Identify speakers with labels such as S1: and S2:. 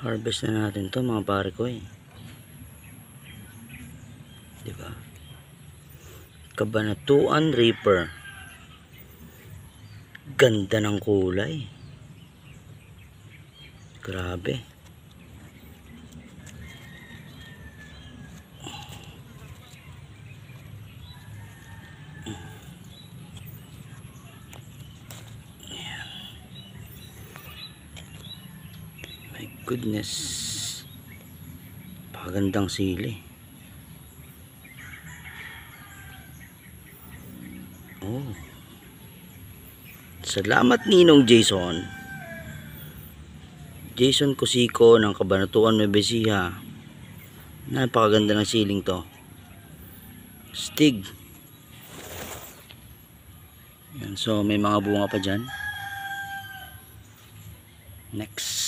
S1: Harvest na natin to mga pare ko eh. Diba? Kabanatuan Reaper. Ganda ng kulay. Grabe. My goodness. Pagandang sili. Oh. Salamat Ninong Jason. Jason Cosico ng Cabanatuan Nueva Ecija. Napakaganda ng siling to. Stig. Yan, so may mga bunga pa dyan. Next.